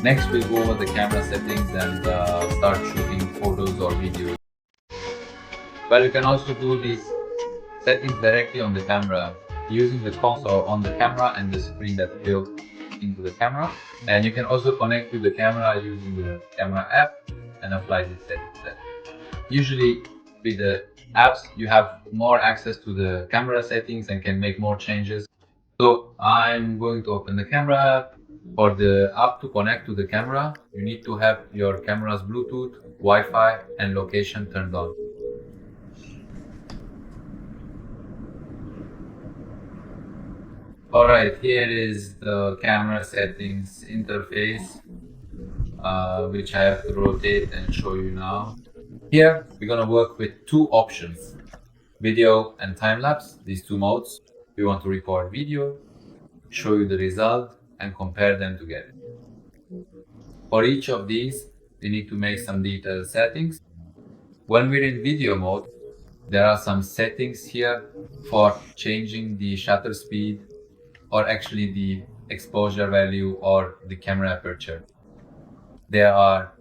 Next, we'll go over the camera settings and start shooting photos or videos. But you can also do these settings directly on the camera using the console on the camera and the screen that's built into the camera. And you can also connect to the camera using the camera app and apply these settings there. Usually with the apps, you have more access to the camera settings and can make more changes. So I'm going to open the camera app. For the app to connect to the camera, you need to have your camera's Bluetooth, Wi-Fi and location turned on. Alright, here is the camera settings interface, which I have to rotate and show you now. Here, we're going to work with two options, video and time-lapse, these two modes. We want to record video, show you the result, and compare them together. For each of these, we need to make some detailed settings. When we're in video mode, there are some settings here for changing the shutter speed, or actually the exposure value or the camera aperture. There are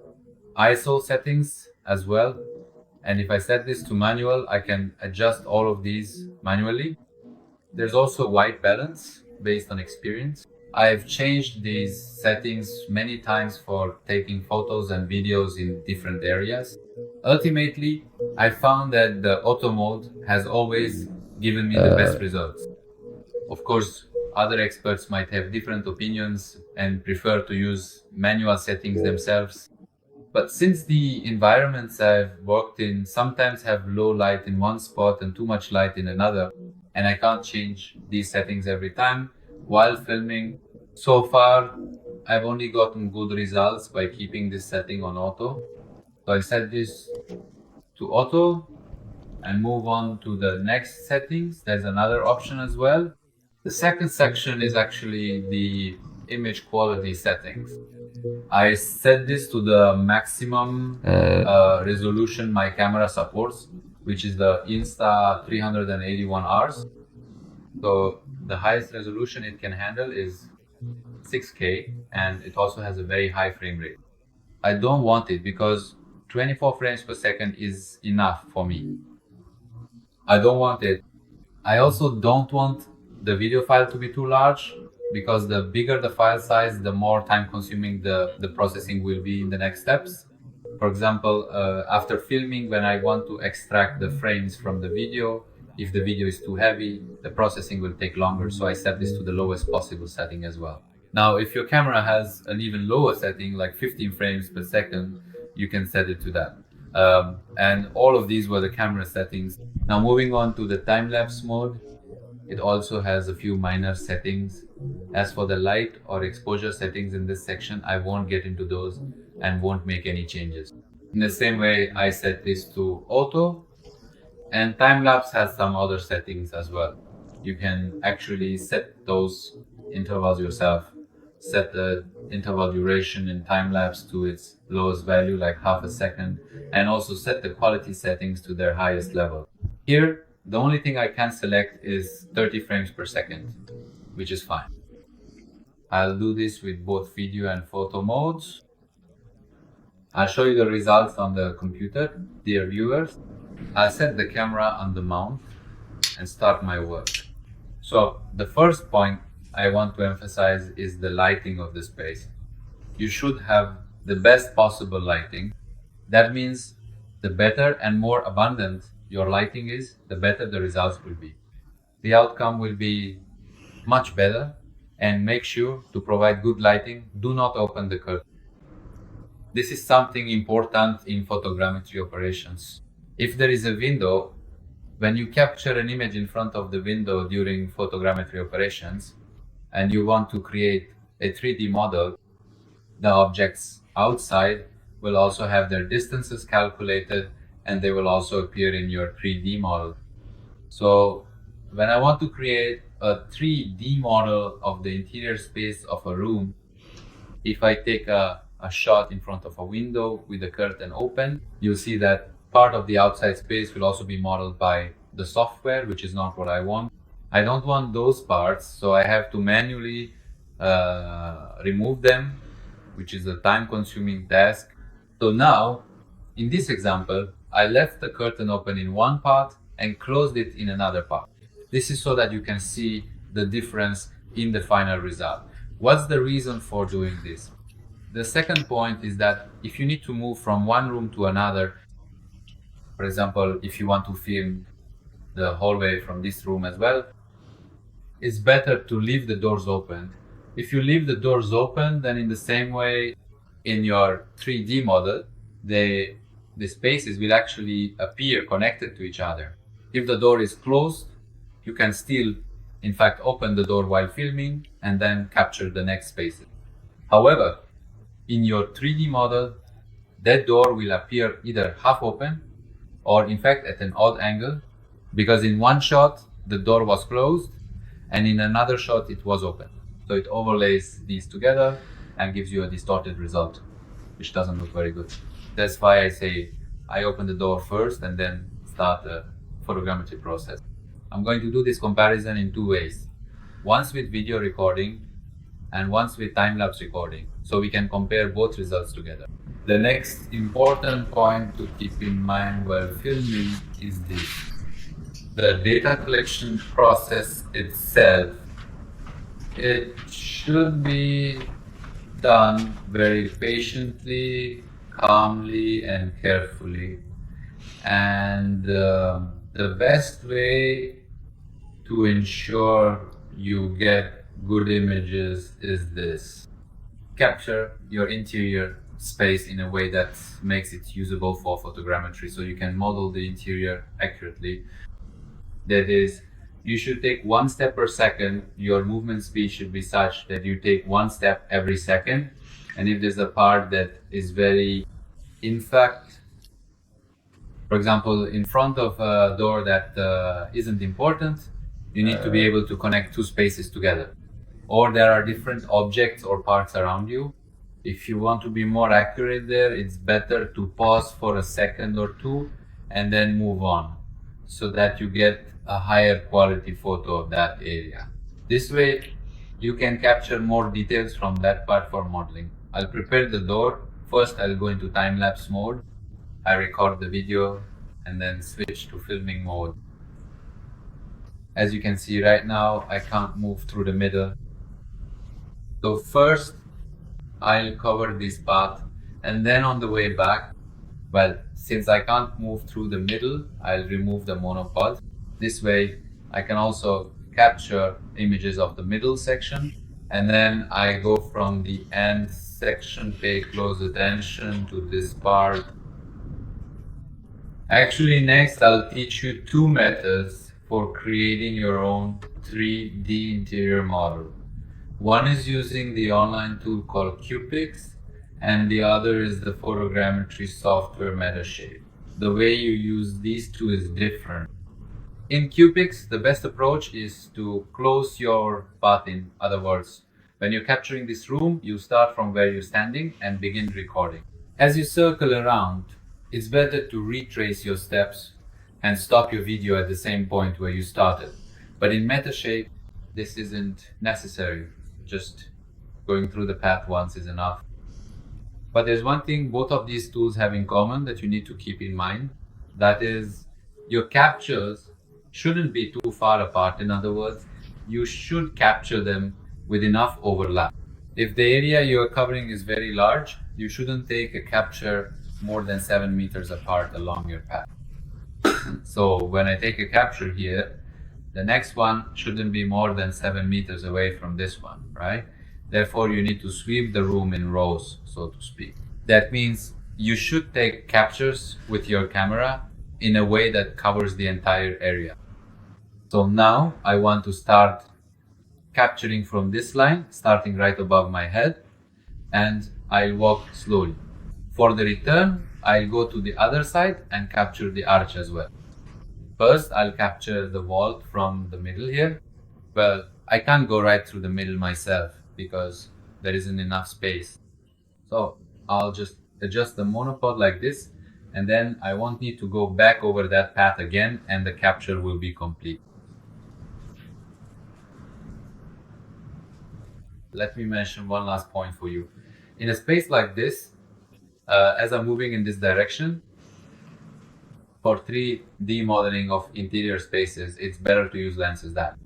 ISO settings as well, and if I set this to manual, I can adjust all of these manually. There's also white balance based on experience. I've changed these settings many times for taking photos and videos in different areas. Ultimately, I found that the auto mode has always given me the best results. Of course, other experts might have different opinions and prefer to use manual settings themselves. But since the environments I've worked in sometimes have low light in one spot and too much light in another, and I can't change these settings every time while filming, so far I've only gotten good results by keeping this setting on auto. So I set this to auto and move on to the next settings. There's another option as well. The second section is actually the image quality settings. I set this to the maximum resolution my camera supports, which is the Insta360 RS. So the highest resolution it can handle is 6K, and it also has a very high frame rate. I don't want it because 24 frames per second is enough for me. I don't want it. I also don't want the video file to be too large, because the bigger the file size, the more time consuming the processing will be in the next steps. For example, after filming, when I want to extract the frames from the video, if the video is too heavy, the processing will take longer, so I set this to the lowest possible setting as well. Now, if your camera has an even lower setting, like 15 frames per second, you can set it to that. And all of these were the camera settings. Now, moving on to the time-lapse mode, it also has a few minor settings. As for the light or exposure settings in this section, I won't get into those and won't make any changes. In the same way, I set this to auto, and time-lapse has some other settings as well. You can actually set those intervals yourself. Set the interval duration in time-lapse to its lowest value, like half a second, and also set the quality settings to their highest level. Here, the only thing I can select is 30 frames per second, which is fine. I'll do this with both video and photo modes. I'll show you the results on the computer, dear viewers. I'll set the camera on the mount and start my work. So the first point I want to emphasize is the lighting of the space. You should have the best possible lighting. That means the better and more abundant your lighting is, the better the results will be. The outcome will be much better, and make sure to provide good lighting. Do not open the curtain. This is something important in photogrammetry operations. If there is a window, when you capture an image in front of the window during photogrammetry operations, and you want to create a 3D model, the objects outside will also have their distances calculated, and they will also appear in your 3D model. So when I want to create a 3D model of the interior space of a room, if I take a shot in front of a window with the curtain open, you'll see that part of the outside space will also be modeled by the software, which is not what I want. I don't want those parts, so I have to manually remove them which is a time-consuming task. So now, in this example, I left the curtain open in one part and closed it in another part. This is so that you can see the difference in the final result. What's the reason for doing this? The second point is that if you need to move from one room to another, for example, if you want to film the hallway from this room as well, it's better to leave the doors open. If you leave the doors open, then in the same way in your 3D model, the spaces will actually appear connected to each other. If the door is closed, you can still, in fact, open the door while filming and then capture the next spaces. However, in your 3D model, that door will appear either half open or in fact at an odd angle, because in one shot the door was closed and in another shot it was open. So it overlays these together and gives you a distorted result, which doesn't look very good. That's why I say I open the door first and then start the photogrammetry process. I'm going to do this comparison in two ways. Once with video recording and once with time-lapse recording, so we can compare both results together. The next important point to keep in mind while filming is this. The data collection process itself, it should be done very patiently, calmly and carefully. And the best way to ensure you get good images is this. Capture your interior space in a way that makes it usable for photogrammetry, so you can model the interior accurately. That is, you should take 1 step per second. Your movement speed should be such that you take 1 step every second. And if there's a part that is very, in fact, for example, in front of a door that isn't important, you need to be able to connect two spaces together. Or there are different objects or parts around you. If you want to be more accurate there, it's better to pause for a second or two and then move on, so that you get a higher quality photo of that area. This way, you can capture more details from that part for modeling. I'll prepare the door. First, I'll go into time-lapse mode. I record the video and then switch to filming mode. As you can see right now, I can't move through the middle. So first, I'll cover this path, and then on the way back, well, since I can't move through the middle, I'll remove the monopod. This way, I can also capture images of the middle section, and then I go from the end section, pay close attention to this part. Actually, next I'll teach you two methods for creating your own 3D interior model. One is using the online tool called Cupix, and the other is the photogrammetry software Metashape. The way you use these two is different. In Cupix, the best approach is to close your path. In other words, when you're capturing this room, you start from where you're standing and begin recording. As you circle around, it's better to retrace your steps and stop your video at the same point where you started. But in Metashape, this isn't necessary. Just going through the path once is enough. But there's one thing both of these tools have in common that you need to keep in mind. That is, your captures shouldn't be too far apart. In other words, you should capture them with enough overlap. If the area you're covering is very large, you shouldn't take a capture more than 7 meters apart along your path. So when I take a capture here, the next one shouldn't be more than 7 meters away from this one, right? Therefore, you need to sweep the room in rows, so to speak. That means you should take captures with your camera in a way that covers the entire area. So now I want to start capturing from this line, starting right above my head, and I'll walk slowly. For the return, I'll go to the other side and capture the arch as well. First, I'll capture the vault from the middle here. Well, I can't go right through the middle myself because there isn't enough space. So I'll just adjust the monopod like this, and then I won't need to go back over that path again, and the capture will be complete. Let me mention one last point for you. In a space like this, as I'm moving in this direction, for 3D modeling of interior spaces, it's better to use lenses that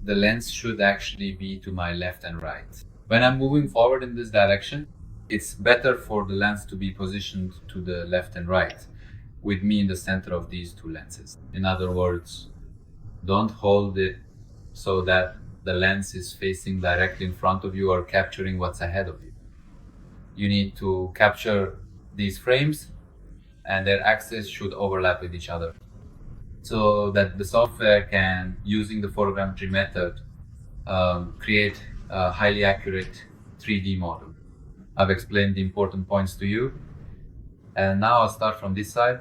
the lens should actually be to my left and right. When I'm moving forward in this direction, it's better for the lens to be positioned to the left and right, with me in the center of these two lenses. In other words, don't hold it so that the lens is facing directly in front of you or capturing what's ahead of you. You need to capture these frames and their axes should overlap with each other, so that the software can, using the photogrammetry method, create a highly accurate 3D model. I've explained the important points to you, and now I'll start from this side.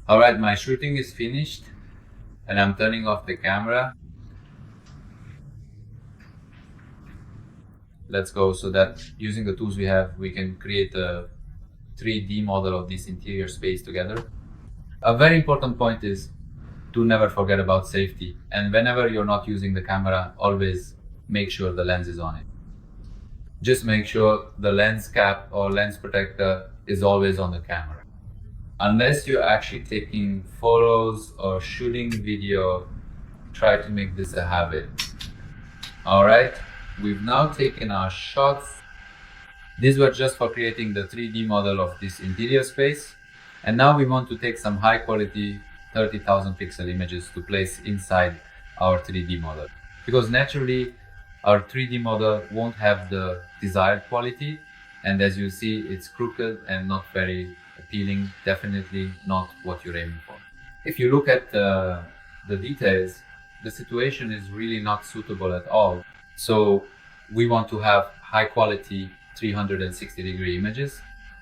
All right, my shooting is finished and I'm turning off the camera. Let's go, so that using the tools we have, we can create a 3D model of this interior space together. A very important point is to never forget about safety. And whenever you're not using the camera, always make sure the lens is on it. Just make sure the lens cap or lens protector is always on the camera. Unless you're actually taking photos or shooting video, try to make this a habit. All right, we've now taken our shots. These were just for creating the 3D model of this interior space. And now we want to take some high quality 30,000 pixel images to place inside our 3D model. Because naturally, our 3D model won't have the desired quality. And as you see, it's crooked and not very appealing, definitely not what you're aiming for. If you look at the details, the situation is really not suitable at all. So we want to have high quality 360-degree images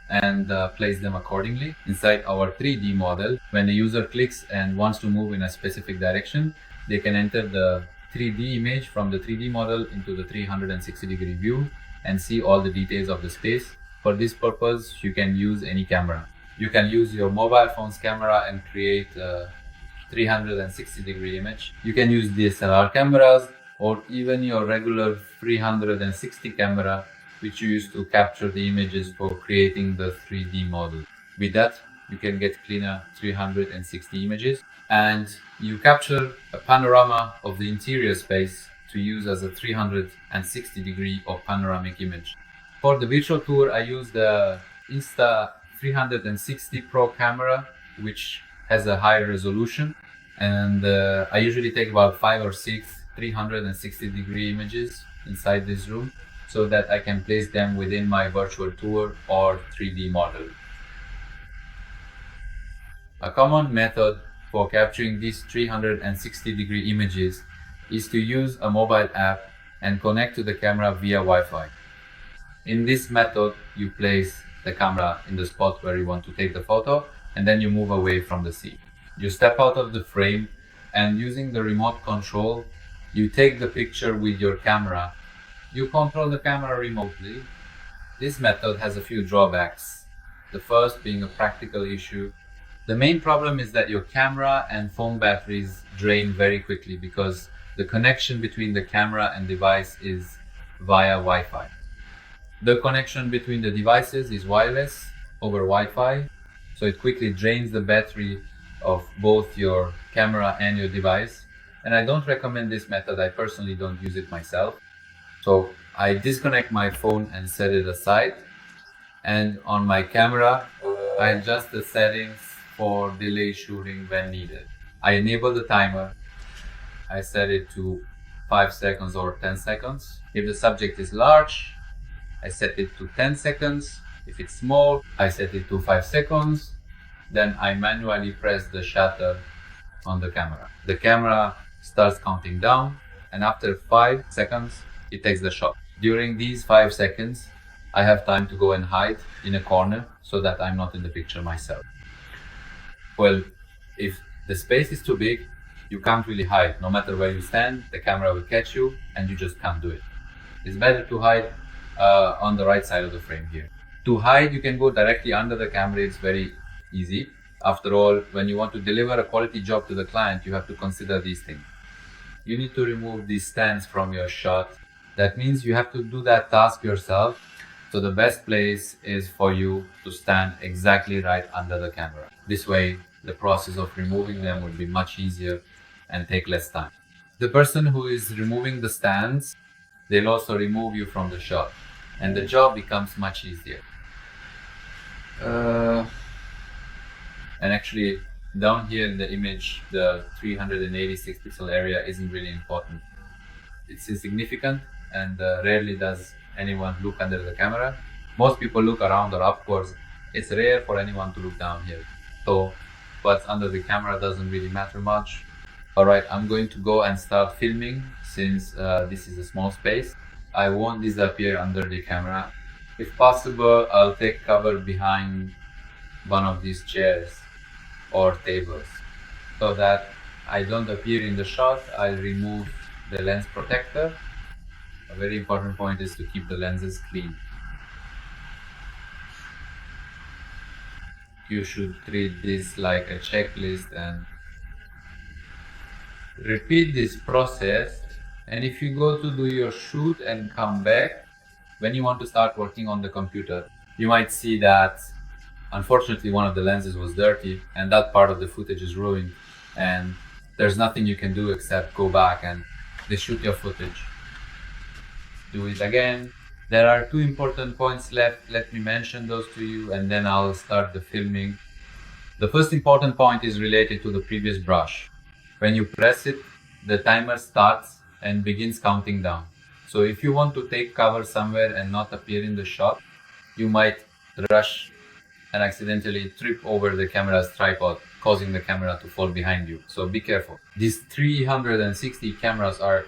and place them accordingly inside our 3D model. When the user clicks and wants to move in a specific direction, they can enter the 3D image from the 3D model into the 360-degree view and see all the details of the space. For this purpose, you can use any camera. You can use your mobile phone's camera and create a 360-degree image. You can use DSLR cameras or even your regular 360 camera, which you use to capture the images for creating the 3D model. With that, you can get cleaner 360 images, and you capture a panorama of the interior space to use as a 360-degree or panoramic image. For the virtual tour, I use the Insta360 Pro camera, which has a high resolution, and I usually take about 5 or 6 360-degree images inside this room, so that I can place them within my virtual tour or 3D model. A common method for capturing these 360-degree images is to use a mobile app and connect to the camera via Wi-Fi. In this method, you place the camera in the spot where you want to take the photo, and then you move away from the scene. You step out of the frame, and using the remote control, you take the picture with your camera You control the camera remotely. This method has a few drawbacks. The first being a practical issue. The main problem is that your camera and phone batteries drain very quickly because the connection between the camera and device is via Wi-Fi. The connection between the devices is wireless over Wi-Fi, so it quickly drains the battery of both your camera and your device. And I don't recommend this method. I personally don't use it myself. So I disconnect my phone and set it aside. And on my camera, I adjust the settings for delay shooting when needed. I enable the timer. I set it to 5 seconds or 10 seconds. If the subject is large, I set it to 10 seconds. If it's small, I set it to 5 seconds. Then I manually press the shutter on the camera. The camera starts counting down, and after 5 seconds, it takes the shot. During these 5 seconds, I have time to go and hide in a corner so that I'm not in the picture myself. Well, if the space is too big, you can't really hide. No matter where you stand, the camera will catch you and you just can't do it. It's better to hide on the right side of the frame here. To hide, you can go directly under the camera. It's very easy. After all, when you want to deliver a quality job to the client, you have to consider these things. You need to remove these stands from your shot. That means you have to do that task yourself. So the best place is for you to stand exactly right under the camera. This way, the process of removing them will be much easier and take less time. The person who is removing the stands, they'll also remove you from the shot, and the job becomes much easier. And actually, down here in the image, the 386 pixel area isn't really important. It's insignificant, and rarely does anyone look under the camera. Most people look around or upwards. It's rare for anyone to look down here. So what's under the camera doesn't really matter much. Alright, I'm going to go and start filming since this is a small space. I won't disappear under the camera. If possible, I'll take cover behind one of these chairs or tables so that I don't appear in the shot. I'll remove the lens protector. A very important point is to keep the lenses clean. You should treat this like a checklist and repeat this process. And if you go to do your shoot and come back, when you want to start working on the computer, you might see that unfortunately one of the lenses was dirty and that part of the footage is ruined, and there's nothing you can do except go back and reshoot your footage. Do it again. There are 2 important points left. Let me mention those to you and then I'll start the filming. The first important point is related to the previous brush. When you press it, the timer starts and begins counting down. So if you want to take cover somewhere and not appear in the shot, you might rush and accidentally trip over the camera's tripod, causing the camera to fall behind you. So be careful. These 360 cameras are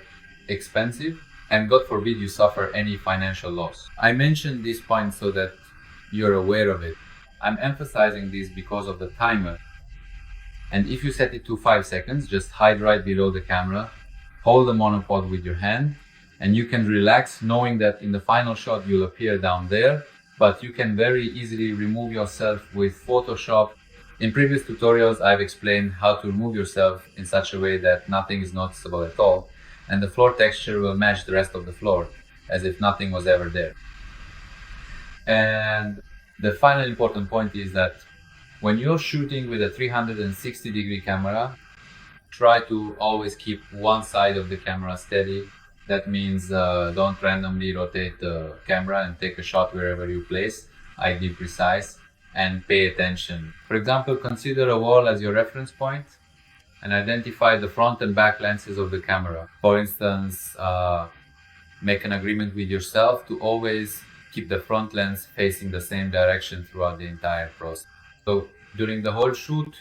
expensive, and God forbid you suffer any financial loss. I mentioned this point so that you're aware of it. I'm emphasizing this because of the timer. And if you set it to 5 seconds, just hide right below the camera, hold the monopod with your hand, and you can relax knowing that in the final shot you'll appear down there, but you can very easily remove yourself with Photoshop. In previous tutorials, I've explained how to remove yourself in such a way that nothing is noticeable at all, and the floor texture will match the rest of the floor, as if nothing was ever there. And the final important point is that when you're shooting with a 360-degree camera, try to always keep one side of the camera steady. That means don't randomly rotate the camera and take a shot wherever you place. Ideally precise, and pay attention. For example, consider a wall as your reference point and identify the front and back lenses of the camera. For instance, make an agreement with yourself to always keep the front lens facing the same direction throughout the entire process. So during the whole shoot,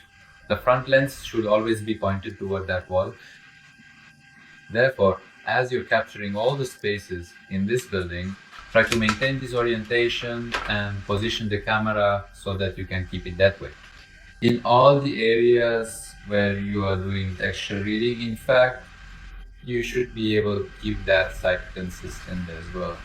the front lens should always be pointed toward that wall. Therefore, as you're capturing all the spaces in this building, try to maintain this orientation and position the camera so that you can keep it that way. In all the areas where you are doing texture reading, in fact, you should be able to keep that site consistent as well.